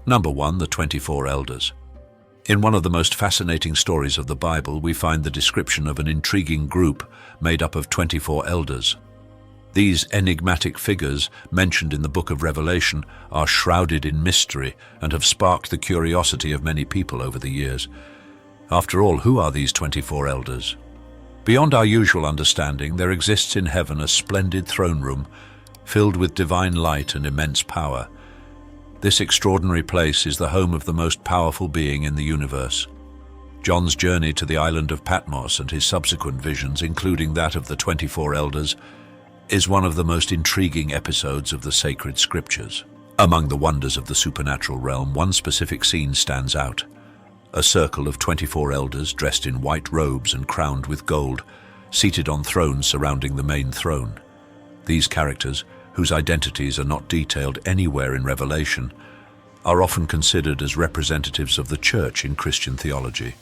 Number 1. The 24 Elders. In one of the most fascinating stories of the Bible, we find the description of an intriguing group made up of 24 elders. These enigmatic figures, mentioned in the book of Revelation, are shrouded in mystery and have sparked the curiosity of many people over the years. After all, who are these 24 elders? Beyond our usual understanding, there exists in heaven a splendid throne room filled with divine light and immense power. This extraordinary place is the home of the most powerful being in the universe. John's journey to the island of Patmos and his subsequent visions, including that of the 24 elders, is one of the most intriguing episodes of the sacred scriptures. Among the wonders of the supernatural realm, one specific scene stands out. A circle of 24 elders dressed in white robes and crowned with gold, seated on thrones surrounding the main throne. These characters, whose identities are not detailed anywhere in Revelation, are often considered as representatives of the Church in Christian theology.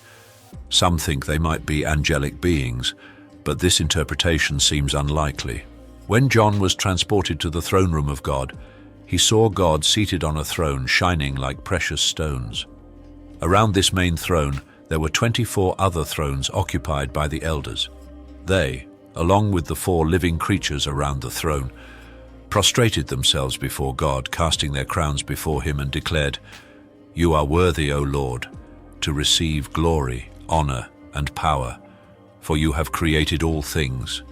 Some think they might be angelic beings, but this interpretation seems unlikely. When John was transported to the throne room of God, he saw God seated on a throne shining like precious stones. Around this main throne, there were 24 other thrones occupied by the elders. They, along with the 4 living creatures around the throne, prostrated themselves before God, casting their crowns before him, and declared, "You are worthy, O Lord, to receive glory, honor, and power, for you have created all things,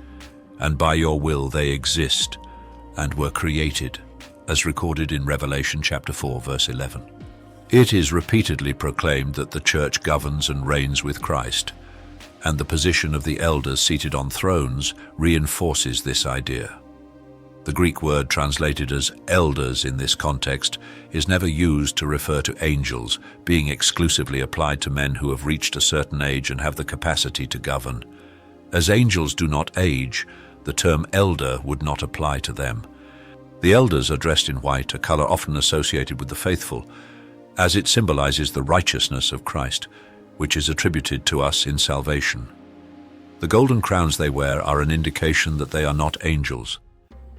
and by your will they exist and were created," as recorded in Revelation chapter 4, verse 11. It is repeatedly proclaimed that the Church governs and reigns with Christ, and the position of the elders seated on thrones reinforces this idea. The Greek word translated as elders in this context is never used to refer to angels, being exclusively applied to men who have reached a certain age and have the capacity to govern. As angels do not age, the term elder would not apply to them. The elders are dressed in white, a color often associated with the faithful, as it symbolizes the righteousness of Christ, which is attributed to us in salvation. The golden crowns they wear are an indication that they are not angels,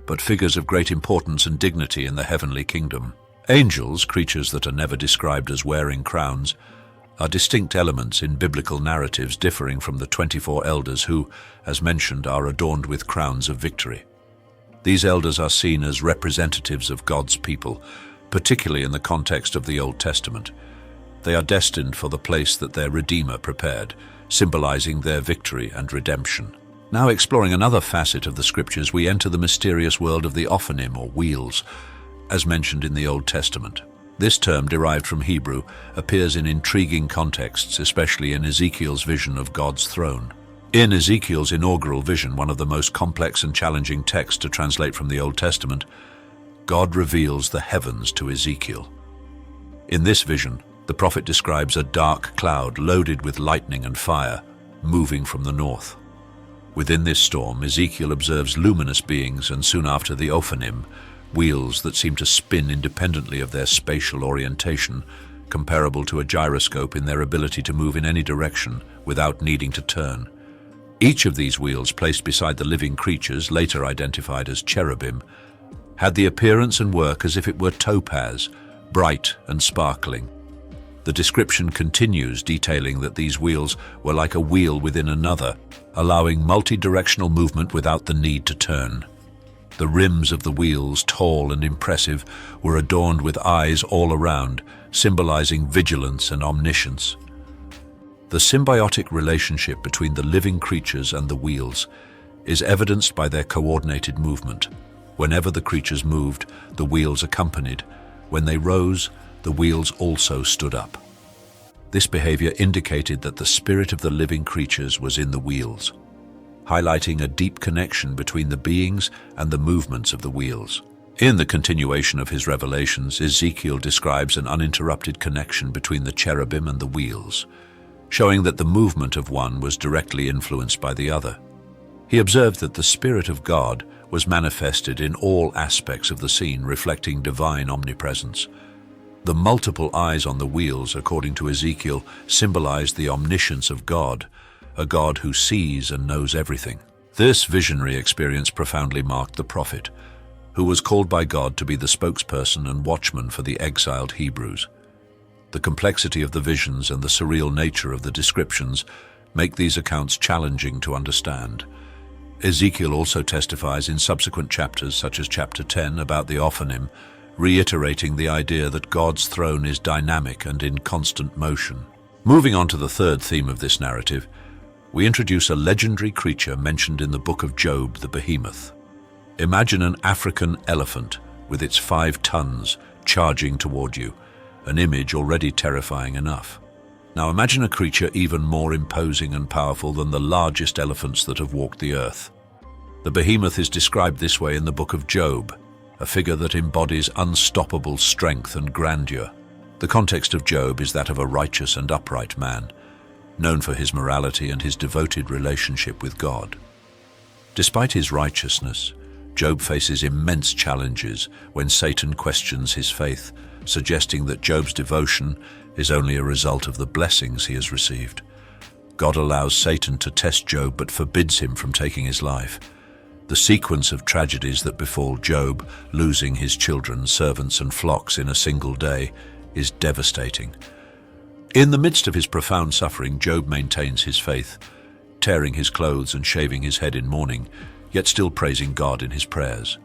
but figures of great importance and dignity in the heavenly kingdom. Angels, creatures that are never described as wearing crowns, are distinct elements in biblical narratives differing from the 24 elders who, as mentioned, are adorned with crowns of victory. These elders are seen as representatives of God's people, particularly in the context of the Old Testament. They are destined for the place that their Redeemer prepared, symbolizing their victory and redemption. Now, exploring another facet of the scriptures, we enter the mysterious world of the Ophanim, or wheels, as mentioned in the Old Testament. This term, derived from Hebrew, appears in intriguing contexts, especially in Ezekiel's vision of God's throne. In Ezekiel's inaugural vision, one of the most complex and challenging texts to translate from the Old Testament, God reveals the heavens to Ezekiel. In this vision, the prophet describes a dark cloud loaded with lightning and fire, moving from the north. Within this storm, Ezekiel observes luminous beings, and soon after the Ophanim, wheels that seem to spin independently of their spatial orientation, comparable to a gyroscope in their ability to move in any direction without needing to turn. Each of these wheels, placed beside the living creatures, later identified as cherubim, had the appearance and work as if it were topaz, bright and sparkling. The description continues, detailing that these wheels were like a wheel within another, allowing multi-directional movement without the need to turn. The rims of the wheels, tall and impressive, were adorned with eyes all around, symbolizing vigilance and omniscience. The symbiotic relationship between the living creatures and the wheels is evidenced by their coordinated movement. Whenever the creatures moved, the wheels accompanied. When they rose, the wheels also stood up. This behavior indicated that the spirit of the living creatures was in the wheels, highlighting a deep connection between the beings and the movements of the wheels. In the continuation of his revelations, Ezekiel describes an uninterrupted connection between the cherubim and the wheels, showing that the movement of one was directly influenced by the other. He observed that the Spirit of God was manifested in all aspects of the scene, reflecting divine omnipresence. The multiple eyes on the wheels, according to Ezekiel, symbolized the omniscience of God, a God who sees and knows everything. This visionary experience profoundly marked the prophet, who was called by God to be the spokesperson and watchman for the exiled Hebrews. The complexity of the visions and the surreal nature of the descriptions make these accounts challenging to understand. Ezekiel also testifies in subsequent chapters, such as chapter 10, about the Ophanim, reiterating the idea that God's throne is dynamic and in constant motion. Moving on to the third theme of this narrative, we introduce a legendary creature mentioned in the book of Job, the behemoth. Imagine an African elephant with its 5 tons charging toward you, an image already terrifying enough. Now imagine a creature even more imposing and powerful than the largest elephants that have walked the earth. The behemoth is described this way in the book of Job, a figure that embodies unstoppable strength and grandeur. The context of Job is that of a righteous and upright man, known for his morality and his devoted relationship with God. Despite his righteousness, Job faces immense challenges when Satan questions his faith, suggesting that Job's devotion is only a result of the blessings he has received. God allows Satan to test Job but forbids him from taking his life. The sequence of tragedies that befall Job, losing his children, servants and flocks in a single day, is devastating. In the midst of his profound suffering, Job maintains his faith, tearing his clothes and shaving his head in mourning, yet still praising God in his prayers.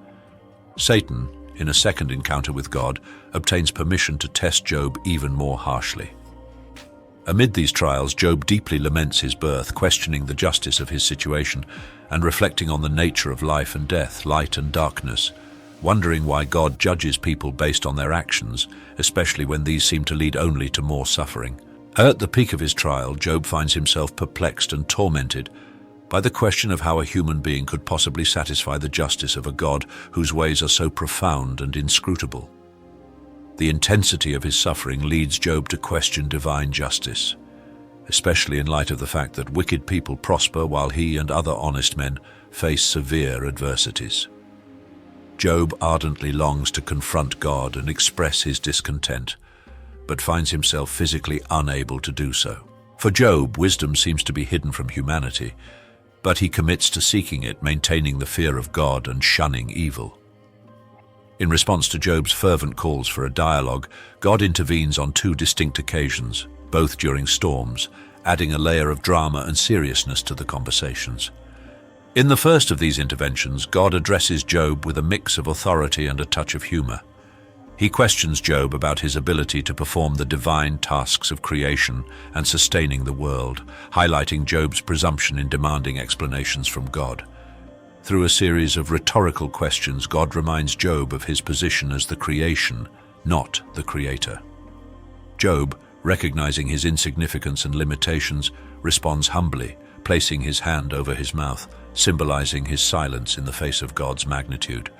Satan, in a second encounter with God, obtains permission to test Job even more harshly. Amid these trials, Job deeply laments his birth, questioning the justice of his situation and reflecting on the nature of life and death, light and darkness, wondering why God judges people based on their actions, especially when these seem to lead only to more suffering. At the peak of his trial, Job finds himself perplexed and tormented by the question of how a human being could possibly satisfy the justice of a God whose ways are so profound and inscrutable. The intensity of his suffering leads Job to question divine justice, especially in light of the fact that wicked people prosper while he and other honest men face severe adversities. Job ardently longs to confront God and express his discontent, but finds himself physically unable to do so. For Job, wisdom seems to be hidden from humanity, but he commits to seeking it, maintaining the fear of God and shunning evil. In response to Job's fervent calls for a dialogue, God intervenes on 2 distinct occasions, both during storms, adding a layer of drama and seriousness to the conversations. In the first of these interventions, God addresses Job with a mix of authority and a touch of humor. He questions Job about his ability to perform the divine tasks of creation and sustaining the world, highlighting Job's presumption in demanding explanations from God. Through a series of rhetorical questions, God reminds Job of his position as the creation, not the creator. Job, recognizing his insignificance and limitations, responds humbly, placing his hand over his mouth, symbolizing his silence in the face of God's magnitude.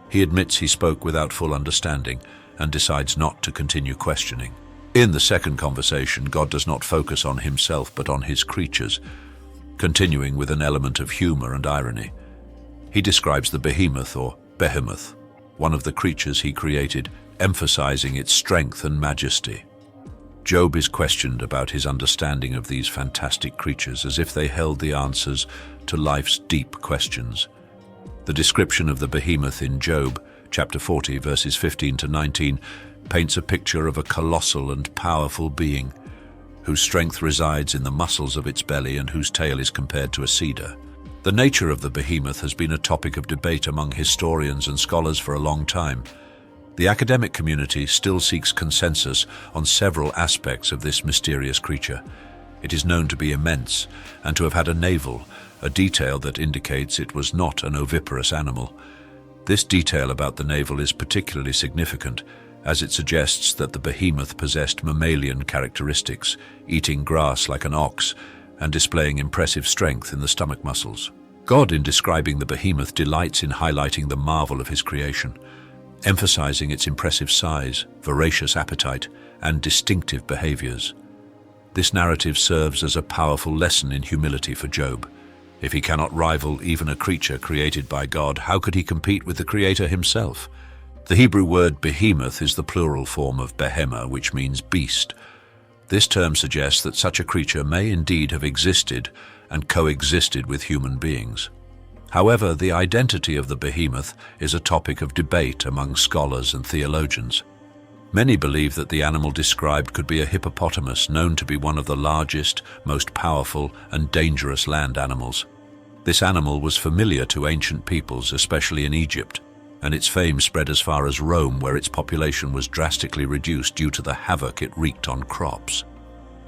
He admits he spoke without full understanding and decides not to continue questioning. In the second conversation, God does not focus on himself but on his creatures, continuing with an element of humor and irony. He describes the behemoth or behemoth, one of the creatures he created, emphasizing its strength and majesty. Job is questioned about his understanding of these fantastic creatures as if they held the answers to life's deep questions. The description of the behemoth in Job, chapter 40, verses 15 to 19, paints a picture of a colossal and powerful being, whose strength resides in the muscles of its belly and whose tail is compared to a cedar. The nature of the behemoth has been a topic of debate among historians and scholars for a long time. The academic community still seeks consensus on several aspects of this mysterious creature. It is known to be immense and to have had a navel, a detail that indicates it was not an oviparous animal. This detail about the navel is particularly significant, as it suggests that the behemoth possessed mammalian characteristics, eating grass like an ox and displaying impressive strength in the stomach muscles. God, in describing the behemoth, delights in highlighting the marvel of his creation, emphasizing its impressive size, voracious appetite, and distinctive behaviors. This narrative serves as a powerful lesson in humility for Job. If he cannot rival even a creature created by God, how could he compete with the Creator himself? The Hebrew word behemoth is the plural form of behema, which means beast. This term suggests that such a creature may indeed have existed and coexisted with human beings. However, the identity of the behemoth is a topic of debate among scholars and theologians. Many believe that the animal described could be a hippopotamus, known to be one of the largest, most powerful and dangerous land animals. This animal was familiar to ancient peoples, especially in Egypt, and its fame spread as far as Rome, where its population was drastically reduced due to the havoc it wreaked on crops.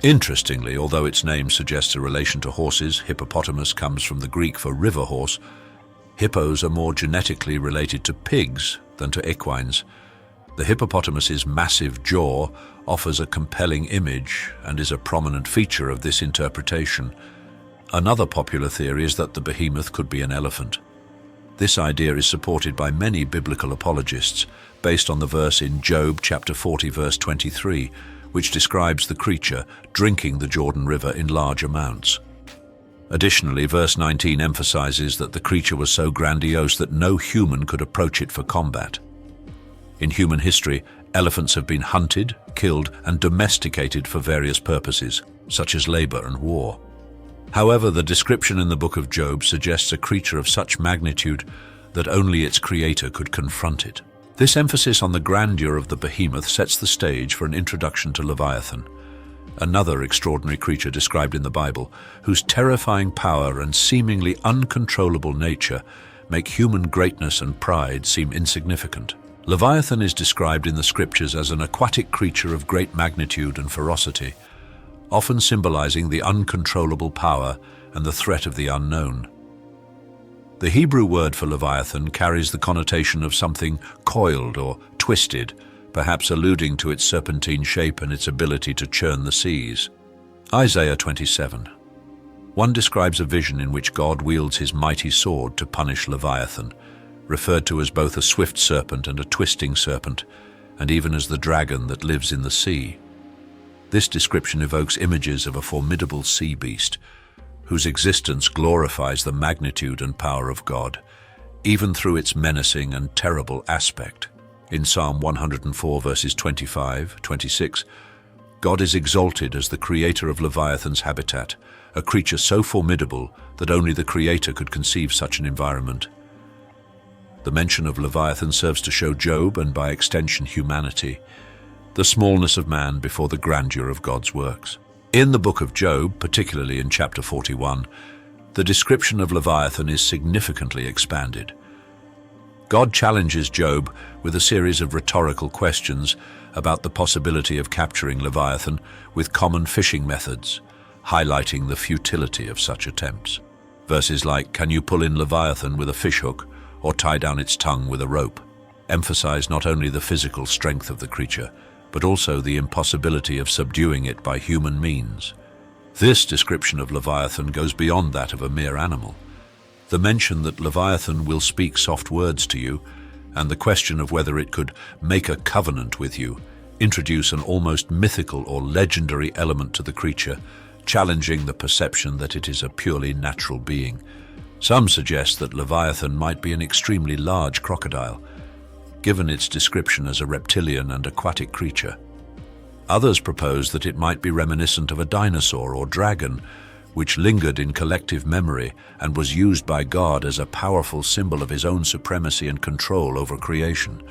Interestingly, although its name suggests a relation to horses, hippopotamus comes from the Greek for river horse, hippos are more genetically related to pigs than to equines. The hippopotamus's massive jaw offers a compelling image and is a prominent feature of this interpretation. Another popular theory is that the behemoth could be an elephant. This idea is supported by many biblical apologists, based on the verse in Job chapter 40 verse 23, which describes the creature drinking the Jordan River in large amounts. Additionally, verse 19 emphasizes that the creature was so grandiose that no human could approach it for combat. In human history, elephants have been hunted, killed, and domesticated for various purposes, such as labor and war. However, the description in the book of Job suggests a creature of such magnitude that only its creator could confront it. This emphasis on the grandeur of the behemoth sets the stage for an introduction to Leviathan, another extraordinary creature described in the Bible, whose terrifying power and seemingly uncontrollable nature make human greatness and pride seem insignificant. Leviathan is described in the scriptures as an aquatic creature of great magnitude and ferocity, often symbolizing the uncontrollable power and the threat of the unknown. The Hebrew word for Leviathan carries the connotation of something coiled or twisted, perhaps alluding to its serpentine shape and its ability to churn the seas. Isaiah 27. One describes a vision in which God wields his mighty sword to punish Leviathan, referred to as both a swift serpent and a twisting serpent, and even as the dragon that lives in the sea. This description evokes images of a formidable sea beast, whose existence glorifies the magnitude and power of God, even through its menacing and terrible aspect. In Psalm 104 verses 25, 26, God is exalted as the creator of Leviathan's habitat, a creature so formidable that only the creator could conceive such an environment. The mention of Leviathan serves to show Job, and by extension humanity, the smallness of man before the grandeur of God's works. In the book of Job, particularly in chapter 41, the description of Leviathan is significantly expanded. God challenges Job with a series of rhetorical questions about the possibility of capturing Leviathan with common fishing methods, highlighting the futility of such attempts. Verses like, "Can you pull in Leviathan with a fishhook, or tie down its tongue with a rope?" emphasize not only the physical strength of the creature, but also the impossibility of subduing it by human means. This description of Leviathan goes beyond that of a mere animal. The mention that Leviathan will speak soft words to you, and the question of whether it could make a covenant with you, introduce an almost mythical or legendary element to the creature, challenging the perception that it is a purely natural being. Some suggest that Leviathan might be an extremely large crocodile, given its description as a reptilian and aquatic creature. Others propose that it might be reminiscent of a dinosaur or dragon, which lingered in collective memory and was used by God as a powerful symbol of his own supremacy and control over creation.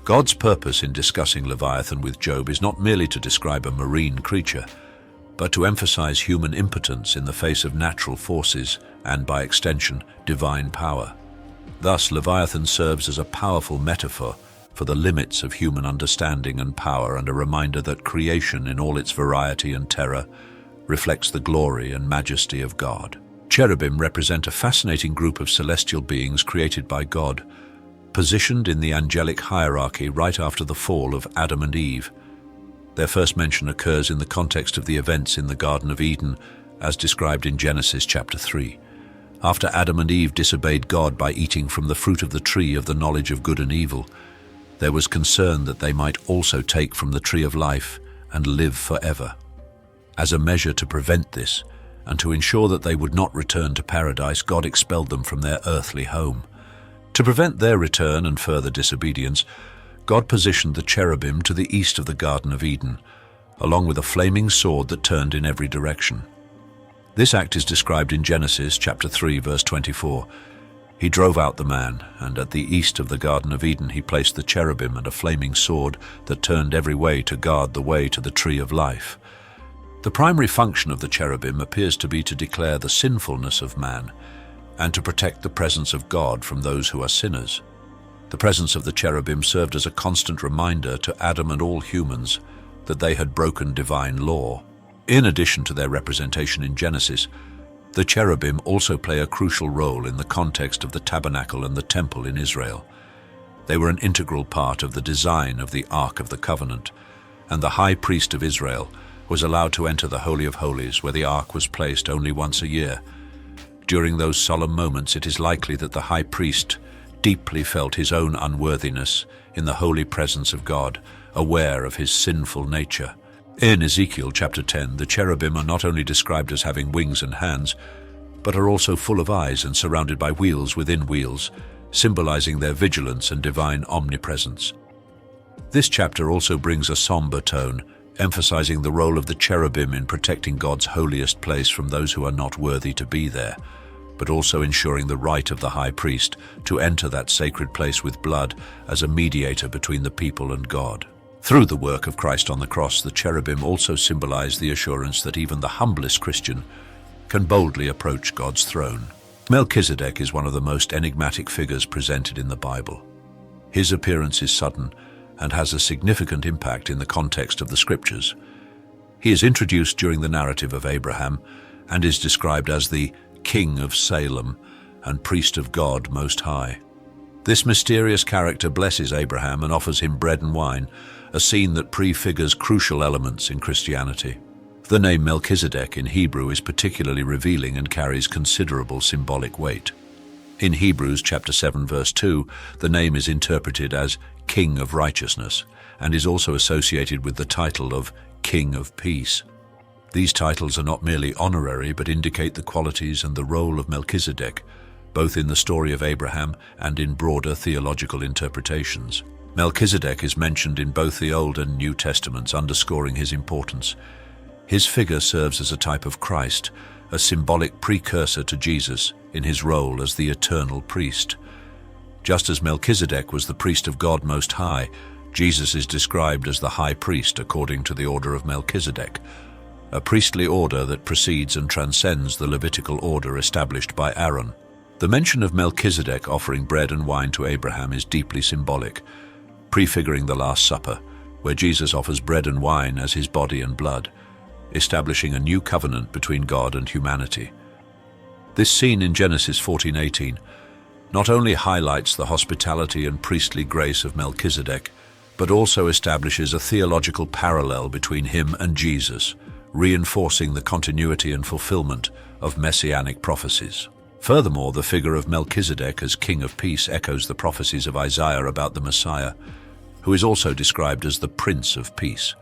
God's purpose in discussing Leviathan with Job is not merely to describe a marine creature, but to emphasize human impotence in the face of natural forces and, by extension, divine power. Thus, Leviathan serves as a powerful metaphor for the limits of human understanding and power, and a reminder that creation in all its variety and terror reflects the glory and majesty of God. Cherubim represent a fascinating group of celestial beings created by God, positioned in the angelic hierarchy right after the fall of Adam and Eve. Their first mention occurs in the context of the events in the Garden of Eden, as described in Genesis chapter 3. After Adam and Eve disobeyed God by eating from the fruit of the tree of the knowledge of good and evil, there was concern that they might also take from the tree of life and live forever. As a measure to prevent this, and to ensure that they would not return to paradise, God expelled them from their earthly home. To prevent their return and further disobedience, God positioned the cherubim to the east of the Garden of Eden, along with a flaming sword that turned in every direction. This act is described in Genesis chapter 3 verse 24. He drove out the man, and at the east of the Garden of Eden he placed the cherubim and a flaming sword that turned every way to guard the way to the tree of life. The primary function of the cherubim appears to be to declare the sinfulness of man and to protect the presence of God from those who are sinners. The presence of the cherubim served as a constant reminder to Adam and all humans that they had broken divine law. In addition to their representation in Genesis, the cherubim also play a crucial role in the context of the tabernacle and the temple in Israel. They were an integral part of the design of the Ark of the Covenant, and the high priest of Israel was allowed to enter the Holy of Holies, where the Ark was placed only once a year. During those solemn moments, it is likely that the high priest deeply felt his own unworthiness in the holy presence of God, aware of his sinful nature. In Ezekiel chapter 10, the cherubim are not only described as having wings and hands, but are also full of eyes and surrounded by wheels within wheels, symbolizing their vigilance and divine omnipresence. This chapter also brings a somber tone, emphasizing the role of the cherubim in protecting God's holiest place from those who are not worthy to be there, but also ensuring the right of the high priest to enter that sacred place with blood as a mediator between the people and God. Through the work of Christ on the cross, the cherubim also symbolize the assurance that even the humblest Christian can boldly approach God's throne. Melchizedek is one of the most enigmatic figures presented in the Bible. His appearance is sudden and has a significant impact in the context of the Scriptures. He is introduced during the narrative of Abraham and is described as the King of Salem and Priest of God Most High. This mysterious character blesses Abraham and offers him bread and wine, a scene that prefigures crucial elements in Christianity. The name Melchizedek in Hebrew is particularly revealing and carries considerable symbolic weight. In Hebrews chapter 7 verse 2, the name is interpreted as King of Righteousness and is also associated with the title of King of Peace. These titles are not merely honorary but indicate the qualities and the role of Melchizedek, both in the story of Abraham and in broader theological interpretations. Melchizedek is mentioned in both the Old and New Testaments, underscoring his importance. His figure serves as a type of Christ, a symbolic precursor to Jesus in his role as the eternal priest. Just as Melchizedek was the priest of God Most High, Jesus is described as the high priest according to the order of Melchizedek, a priestly order that precedes and transcends the Levitical order established by Aaron. The mention of Melchizedek offering bread and wine to Abraham is deeply symbolic, prefiguring the Last Supper, where Jesus offers bread and wine as his body and blood, establishing a new covenant between God and humanity. This scene in Genesis 14:18 not only highlights the hospitality and priestly grace of Melchizedek, but also establishes a theological parallel between him and Jesus, reinforcing the continuity and fulfillment of messianic prophecies. Furthermore, the figure of Melchizedek as King of Peace echoes the prophecies of Isaiah about the Messiah, who is also described as the Prince of Peace.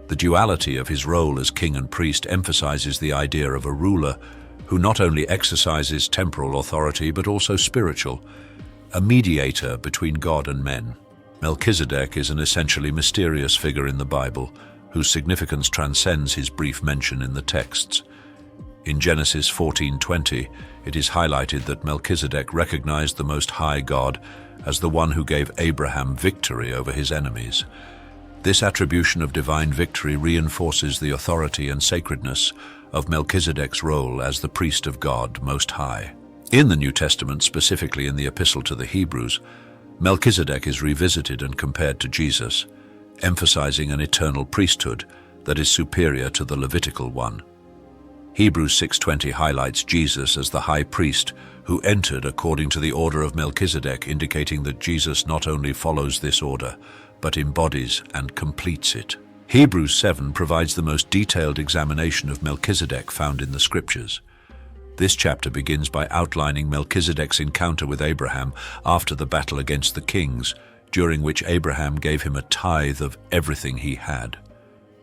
The duality of his role as king and priest emphasizes the idea of a ruler who not only exercises temporal authority but also spiritual, a mediator between God and men. Melchizedek is an essentially mysterious figure in the Bible, whose significance transcends his brief mention in the texts. In Genesis 14:20, it is highlighted that Melchizedek recognized the Most High God as the one who gave Abraham victory over his enemies. This attribution of divine victory reinforces the authority and sacredness of Melchizedek's role as the priest of God Most High. In the New Testament, specifically in the Epistle to the Hebrews, Melchizedek is revisited and compared to Jesus, emphasizing an eternal priesthood that is superior to the Levitical one. Hebrews 6:20 highlights Jesus as the high priest who entered according to the order of Melchizedek, indicating that Jesus not only follows this order, but embodies and completes it. Hebrews 7 provides the most detailed examination of Melchizedek found in the Scriptures. This chapter begins by outlining Melchizedek's encounter with Abraham after the battle against the kings, during which Abraham gave him a tithe of everything he had.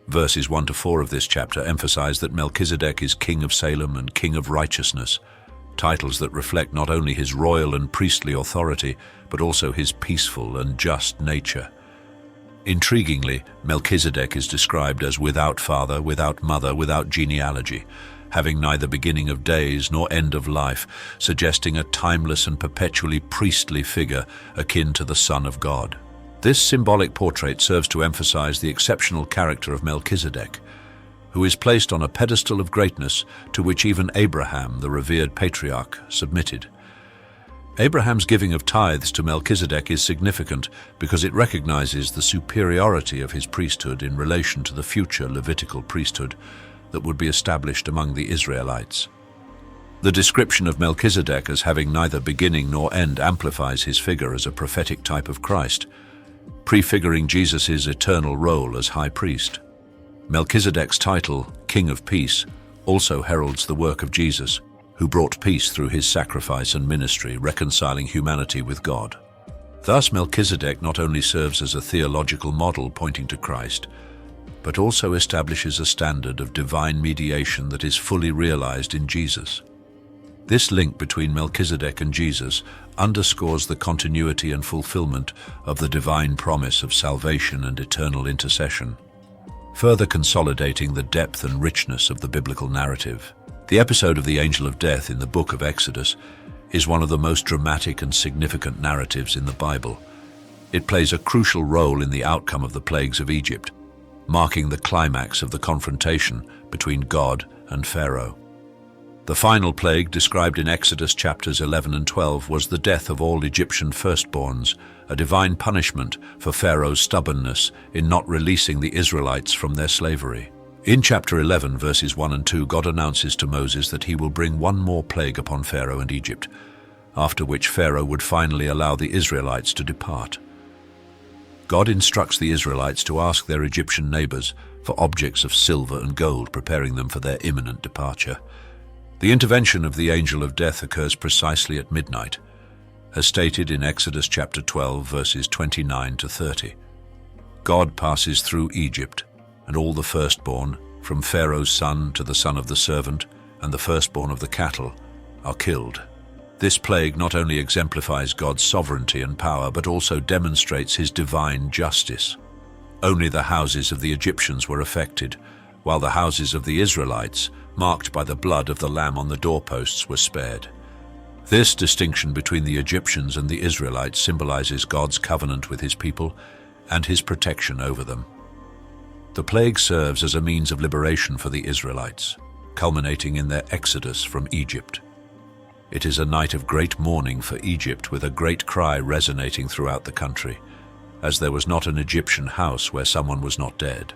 Verses 1-4 of this chapter emphasize that Melchizedek is King of Salem and King of Righteousness, titles that reflect not only his royal and priestly authority, but also his peaceful and just nature. Intriguingly, Melchizedek is described as without father, without mother, without genealogy. having neither beginning of days nor end of life, suggesting a timeless and perpetually priestly figure akin to the Son of God. This symbolic portrait serves to emphasize the exceptional character of Melchizedek, who is placed on a pedestal of greatness to which even Abraham, the revered patriarch, submitted. Abraham's giving of tithes to Melchizedek is significant because it recognizes the superiority of his priesthood in relation to the future Levitical priesthood that would be established among the Israelites. The description of Melchizedek as having neither beginning nor end amplifies his figure as a prophetic type of Christ, prefiguring Jesus' eternal role as high priest. Melchizedek's title, King of Peace, also heralds the work of Jesus, who brought peace through his sacrifice and ministry, reconciling humanity with God. Thus, Melchizedek not only serves as a theological model pointing to Christ, but also establishes a standard of divine mediation that is fully realized in Jesus. This link between Melchizedek and Jesus underscores the continuity and fulfillment of the divine promise of salvation and eternal intercession, further consolidating the depth and richness of the biblical narrative. The episode of the Angel of Death in the book of Exodus is one of the most dramatic and significant narratives in the Bible. It plays a crucial role in the outcome of the plagues of Egypt, marking the climax of the confrontation between God and Pharaoh. The final plague described in Exodus chapters 11 and 12 was the death of all Egyptian firstborns, a divine punishment for Pharaoh's stubbornness in not releasing the Israelites from their slavery. In chapter 11, verses 1 and 2, God announces to Moses that he will bring one more plague upon Pharaoh and Egypt, after which Pharaoh would finally allow the Israelites to depart. God instructs the Israelites to ask their Egyptian neighbors for objects of silver and gold, preparing them for their imminent departure. The intervention of the angel of death occurs precisely at midnight, as stated in Exodus chapter 12, verses 29 to 30. God passes through Egypt, and all the firstborn, from Pharaoh's son to the son of the servant, and the firstborn of the cattle, are killed. This plague not only exemplifies God's sovereignty and power, but also demonstrates his divine justice. Only the houses of the Egyptians were affected, while the houses of the Israelites, marked by the blood of the lamb on the doorposts, were spared. This distinction between the Egyptians and the Israelites symbolizes God's covenant with his people and his protection over them. The plague serves as a means of liberation for the Israelites, culminating in their exodus from Egypt. It is a night of great mourning for Egypt, with a great cry resonating throughout the country, as there was not an Egyptian house where someone was not dead.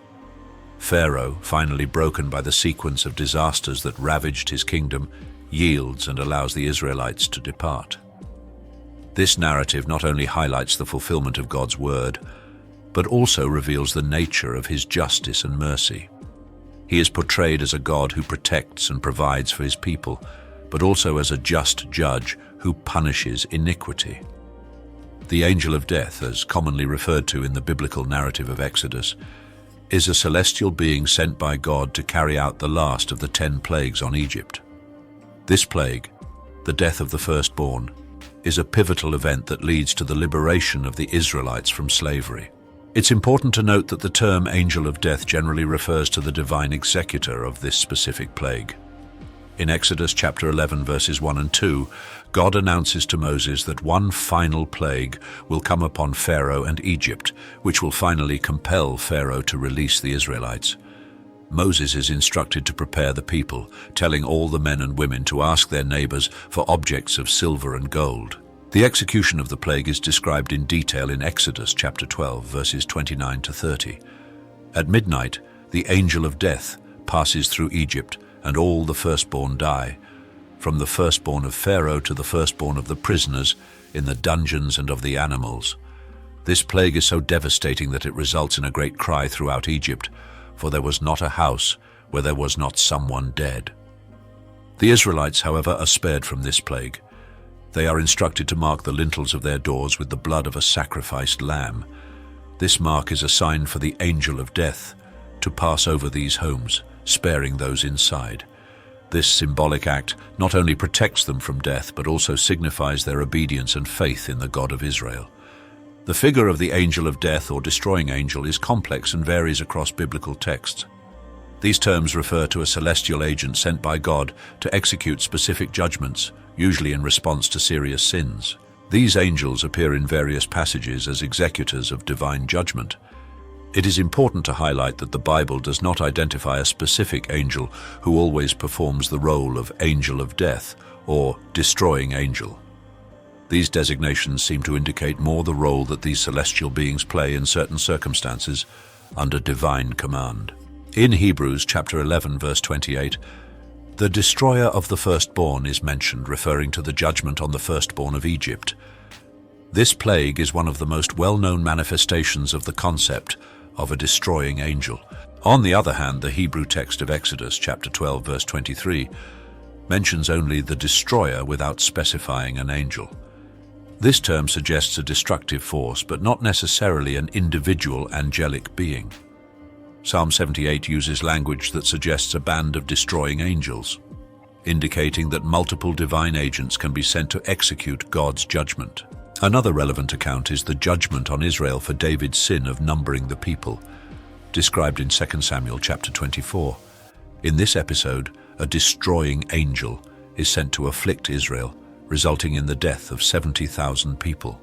Pharaoh, finally broken by the sequence of disasters that ravaged his kingdom, yields and allows the Israelites to depart. This narrative not only highlights the fulfillment of God's word, but also reveals the nature of his justice and mercy. He is portrayed as a God who protects and provides for his people, but also as a just judge who punishes iniquity. The angel of death, as commonly referred to in the biblical narrative of Exodus, is a celestial being sent by God to carry out the last of the 10 plagues on Egypt. This plague, the death of the firstborn, is a pivotal event that leads to the liberation of the Israelites from slavery. It's important to note that the term angel of death generally refers to the divine executor of this specific plague. In Exodus chapter 11, verses 1 and 2, God announces to Moses that one final plague will come upon Pharaoh and Egypt, which will finally compel Pharaoh to release the Israelites. Moses is instructed to prepare the people, telling all the men and women to ask their neighbors for objects of silver and gold. The execution of the plague is described in detail in Exodus chapter 12, verses 29 to 30. At midnight, the angel of death passes through Egypt, and all the firstborn die, from the firstborn of Pharaoh to the firstborn of the prisoners in the dungeons and of the animals. This plague is so devastating that it results in a great cry throughout Egypt, for there was not a house where there was not someone dead. The Israelites, however, are spared from this plague. They are instructed to mark the lintels of their doors with the blood of a sacrificed lamb. This mark is a sign for the angel of death to pass over these homes, sparing those inside. This symbolic act not only protects them from death, but also signifies their obedience and faith in the God of Israel. The figure of the angel of death or destroying angel is complex and varies across biblical texts. These terms refer to a celestial agent sent by God to execute specific judgments, usually in response to serious sins. These angels appear in various passages as executors of divine judgment. It is important to highlight that the Bible does not identify a specific angel who always performs the role of angel of death or destroying angel. These designations seem to indicate more the role that these celestial beings play in certain circumstances under divine command. In Hebrews chapter 11, verse 28, the destroyer of the firstborn is mentioned, referring to the judgment on the firstborn of Egypt. This plague is one of the most well-known manifestations of the concept of a destroying angel. On the other hand, the Hebrew text of Exodus chapter 12, verse 23, mentions only the destroyer without specifying an angel. This term suggests a destructive force, but not necessarily an individual angelic being. Psalm 78 uses language that suggests a band of destroying angels, indicating that multiple divine agents can be sent to execute God's judgment. Another relevant account is the judgment on Israel for David's sin of numbering the people, described in 2 Samuel chapter 24. In this episode, a destroying angel is sent to afflict Israel, resulting in the death of 70,000 people.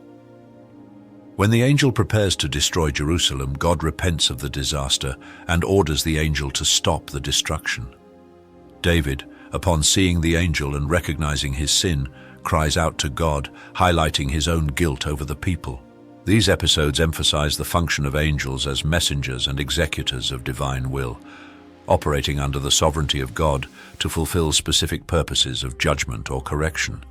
When the angel prepares to destroy Jerusalem, God repents of the disaster and orders the angel to stop the destruction. David, upon seeing the angel and recognizing his sin, cries out to God, highlighting his own guilt over the people. These episodes emphasize the function of angels as messengers and executors of divine will, operating under the sovereignty of God to fulfill specific purposes of judgment or correction.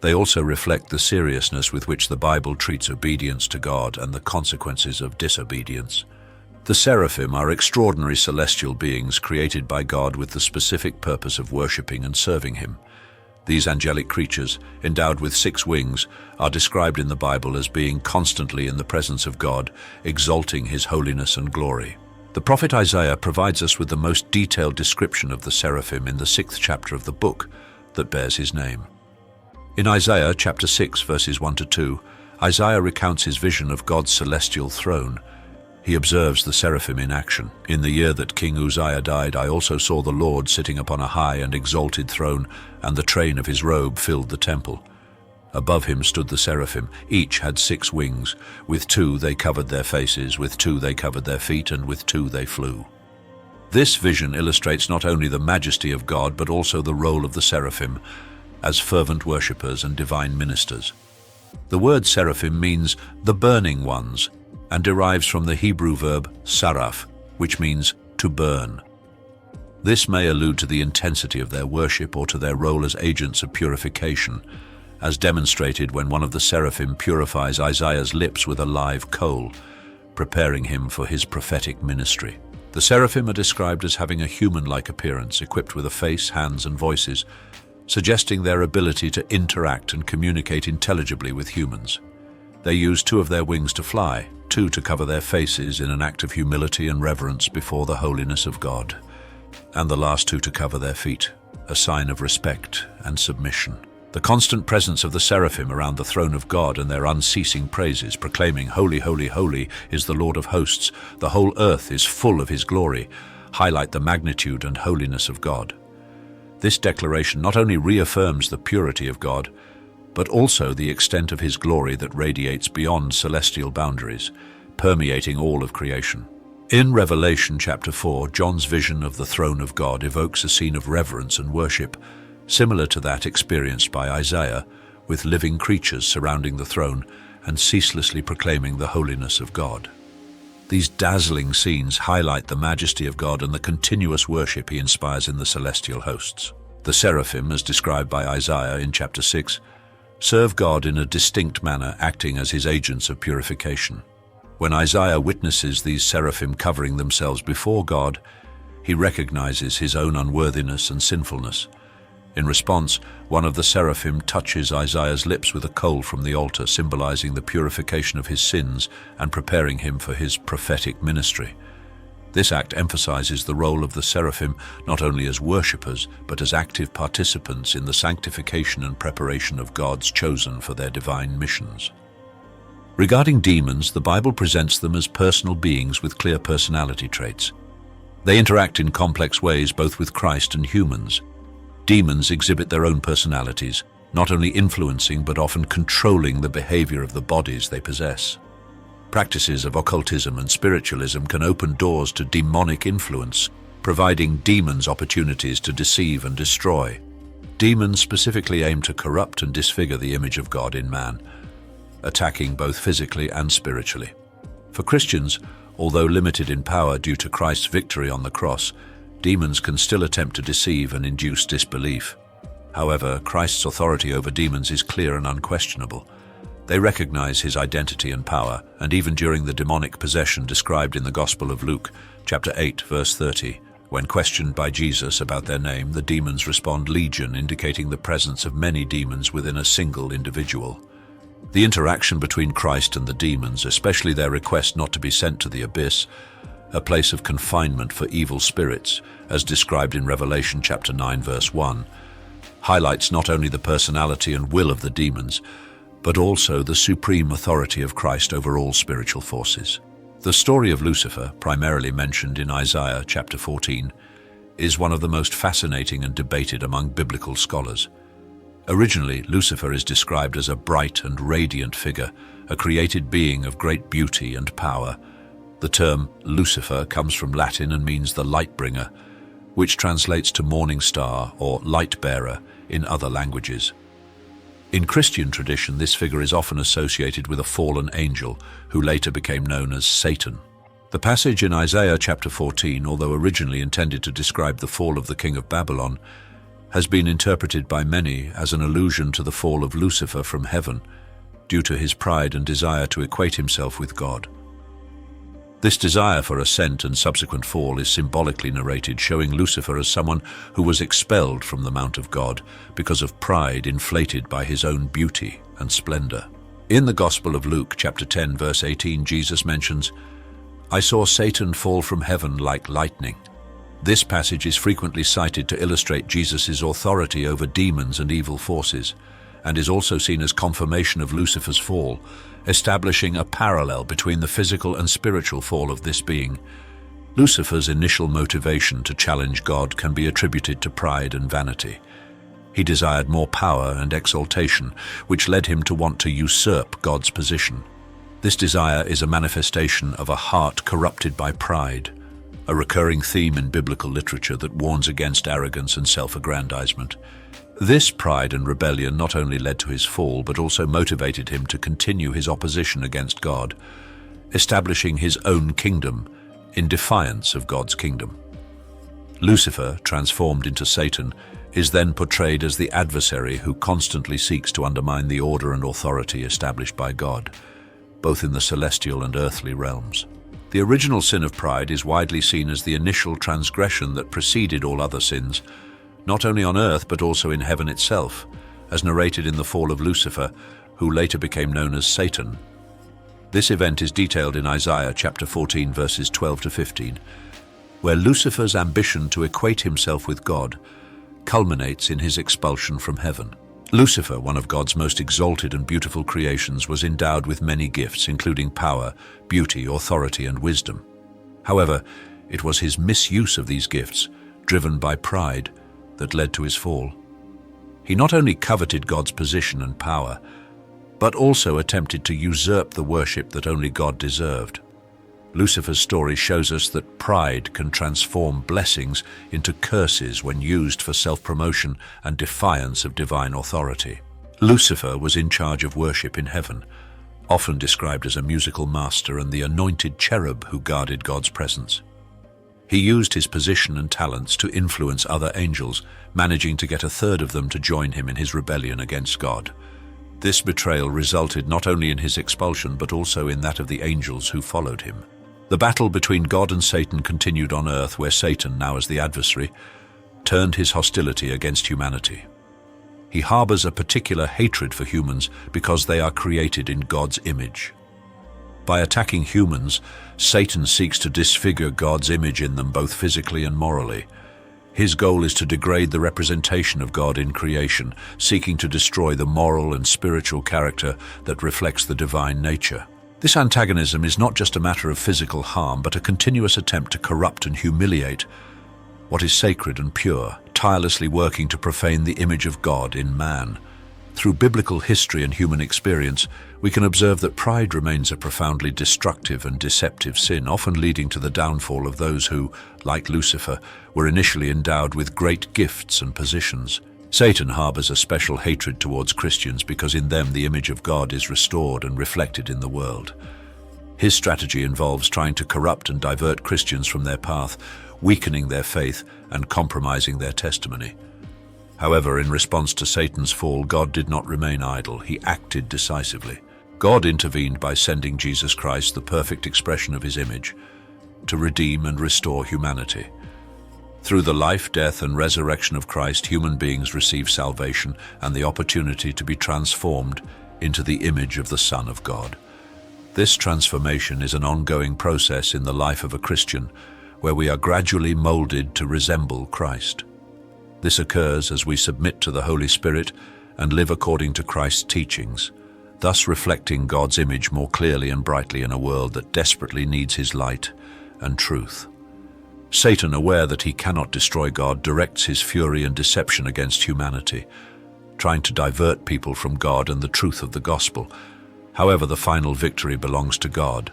They also reflect the seriousness with which the Bible treats obedience to God and the consequences of disobedience. The seraphim are extraordinary celestial beings created by God with the specific purpose of worshipping and serving Him. These angelic creatures, endowed with 6 wings, are described in the Bible as being constantly in the presence of God, exalting His holiness and glory. The prophet Isaiah provides us with the most detailed description of the seraphim in the 6th chapter of the book that bears his name. In Isaiah chapter 6, verses 1 to 2, Isaiah recounts his vision of God's celestial throne. He observes the seraphim in action. In the year that King Uzziah died, I also saw the Lord sitting upon a high and exalted throne, and the train of his robe filled the temple. Above him stood the seraphim. Each had 6 wings. With 2 they covered their faces, with 2 they covered their feet, and with 2 they flew. This vision illustrates not only the majesty of God, but also the role of the seraphim as fervent worshippers and divine ministers. The word seraphim means the burning ones and derives from the Hebrew verb saraf, which means to burn. This may allude to the intensity of their worship or to their role as agents of purification, as demonstrated when one of the seraphim purifies Isaiah's lips with a live coal, preparing him for his prophetic ministry. The seraphim are described as having a human-like appearance, equipped with a face, hands, and voices, suggesting their ability to interact and communicate intelligibly with humans. They use 2 of their wings to fly, 2 to cover their faces in an act of humility and reverence before the holiness of God, and the last 2 to cover their feet, a sign of respect and submission. The constant presence of the seraphim around the throne of God and their unceasing praises, proclaiming, "Holy, holy, holy is the Lord of hosts, the whole earth is full of His glory," highlight the magnitude and holiness of God. This declaration not only reaffirms the purity of God, but also the extent of His glory that radiates beyond celestial boundaries, permeating all of creation. In Revelation chapter 4, John's vision of the throne of God evokes a scene of reverence and worship, similar to that experienced by Isaiah, with living creatures surrounding the throne and ceaselessly proclaiming the holiness of God. These dazzling scenes highlight the majesty of God and the continuous worship He inspires in the celestial hosts. The seraphim, as described by Isaiah in chapter 6, serve God in a distinct manner, acting as His agents of purification. When Isaiah witnesses these seraphim covering themselves before God, he recognizes his own unworthiness and sinfulness. In response, one of the seraphim touches Isaiah's lips with a coal from the altar, symbolizing the purification of his sins and preparing him for his prophetic ministry. This act emphasizes the role of the seraphim not only as worshippers, but as active participants in the sanctification and preparation of God's chosen for their divine missions. Regarding demons, the Bible presents them as personal beings with clear personality traits. They interact in complex ways both with Christ and humans. Demons exhibit their own personalities, not only influencing but often controlling the behavior of the bodies they possess. Practices of occultism and spiritualism can open doors to demonic influence, providing demons opportunities to deceive and destroy. Demons specifically aim to corrupt and disfigure the image of God in man, attacking both physically and spiritually. For Christians, although limited in power due to Christ's victory on the cross, demons can still attempt to deceive and induce disbelief. However, Christ's authority over demons is clear and unquestionable. They recognize his identity and power, and even during the demonic possession described in the Gospel of Luke, chapter 8, verse 30, when questioned by Jesus about their name, the demons respond legion, indicating the presence of many demons within a single individual. The interaction between Christ and the demons, especially their request not to be sent to the abyss, a place of confinement for evil spirits, as described in Revelation chapter 9, verse 1, highlights not only the personality and will of the demons, but also the supreme authority of Christ over all spiritual forces. The story of Lucifer, primarily mentioned in Isaiah chapter 14, is one of the most fascinating and debated among biblical scholars. Originally, Lucifer is described as a bright and radiant figure, a created being of great beauty and power. The term Lucifer comes from Latin and means the light bringer, which translates to morning star or light bearer in other languages. In Christian tradition, this figure is often associated with a fallen angel who later became known as Satan. The passage in Isaiah chapter 14, although originally intended to describe the fall of the king of Babylon, has been interpreted by many as an allusion to the fall of Lucifer from heaven due to his pride and desire to equate himself with God. This desire for ascent and subsequent fall is symbolically narrated, showing Lucifer as someone who was expelled from the Mount of God because of pride inflated by his own beauty and splendor. In the Gospel of Luke, chapter 10, verse 18, Jesus mentions, "I saw Satan fall from heaven like lightning." This passage is frequently cited to illustrate Jesus' authority over demons and evil forces, and is also seen as confirmation of Lucifer's fall, establishing a parallel between the physical and spiritual fall of this being. Lucifer's initial motivation to challenge God can be attributed to pride and vanity. He desired more power and exaltation, which led him to want to usurp God's position. This desire is a manifestation of a heart corrupted by pride, a recurring theme in biblical literature that warns against arrogance and self-aggrandizement. This pride and rebellion not only led to his fall, but also motivated him to continue his opposition against God, establishing his own kingdom in defiance of God's kingdom. Lucifer, transformed into Satan, is then portrayed as the adversary who constantly seeks to undermine the order and authority established by God, both in the celestial and earthly realms. The original sin of pride is widely seen as the initial transgression that preceded all other sins, not only on earth but also in heaven itself, as narrated in the fall of Lucifer, who later became known as Satan. This event is detailed in Isaiah chapter 14, verses 12 to 15, where Lucifer's ambition to equate himself with God culminates in his expulsion from heaven. Lucifer, one of God's most exalted and beautiful creations, was endowed with many gifts, including power, beauty, authority, and wisdom. However, it was his misuse of these gifts, driven by pride, that led to his fall. He not only coveted God's position and power, but also attempted to usurp the worship that only God deserved. Lucifer's story shows us that pride can transform blessings into curses when used for self-promotion and defiance of divine authority. Lucifer was in charge of worship in heaven, often described as a musical master and the anointed cherub who guarded God's presence. He used his position and talents to influence other angels, managing to get a third of them to join him in his rebellion against God. This betrayal resulted not only in his expulsion but also in that of the angels who followed him. The battle between God and Satan continued on earth, where Satan, now as the adversary, turned his hostility against humanity. He harbors a particular hatred for humans because they are created in God's image. By attacking humans, Satan seeks to disfigure God's image in them both physically and morally. His goal is to degrade the representation of God in creation, seeking to destroy the moral and spiritual character that reflects the divine nature. This antagonism is not just a matter of physical harm, but a continuous attempt to corrupt and humiliate what is sacred and pure, tirelessly working to profane the image of God in man. Through biblical history and human experience, we can observe that pride remains a profoundly destructive and deceptive sin, often leading to the downfall of those who, like Lucifer, were initially endowed with great gifts and positions. Satan harbors a special hatred towards Christians because in them the image of God is restored and reflected in the world. His strategy involves trying to corrupt and divert Christians from their path, weakening their faith and compromising their testimony. However, in response to Satan's fall, God did not remain idle. He acted decisively. God intervened by sending Jesus Christ, the perfect expression of his image, to redeem and restore humanity. Through the life, death, and resurrection of Christ, human beings receive salvation and the opportunity to be transformed into the image of the Son of God. This transformation is an ongoing process in the life of a Christian, where we are gradually molded to resemble Christ. This occurs as we submit to the Holy Spirit and live according to Christ's teachings, thus reflecting God's image more clearly and brightly in a world that desperately needs his light and truth. Satan, aware that he cannot destroy God, directs his fury and deception against humanity, trying to divert people from God and the truth of the gospel. However, the final victory belongs to God.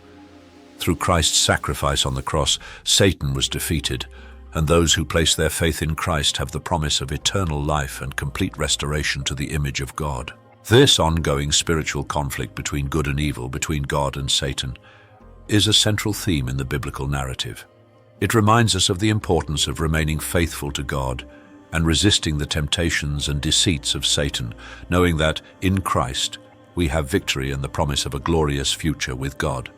Through Christ's sacrifice on the cross, Satan was defeated, and those who place their faith in Christ have the promise of eternal life and complete restoration to the image of God. This ongoing spiritual conflict between good and evil, between God and Satan, is a central theme in the biblical narrative. It reminds us of the importance of remaining faithful to God and resisting the temptations and deceits of Satan, knowing that in Christ we have victory and the promise of a glorious future with God.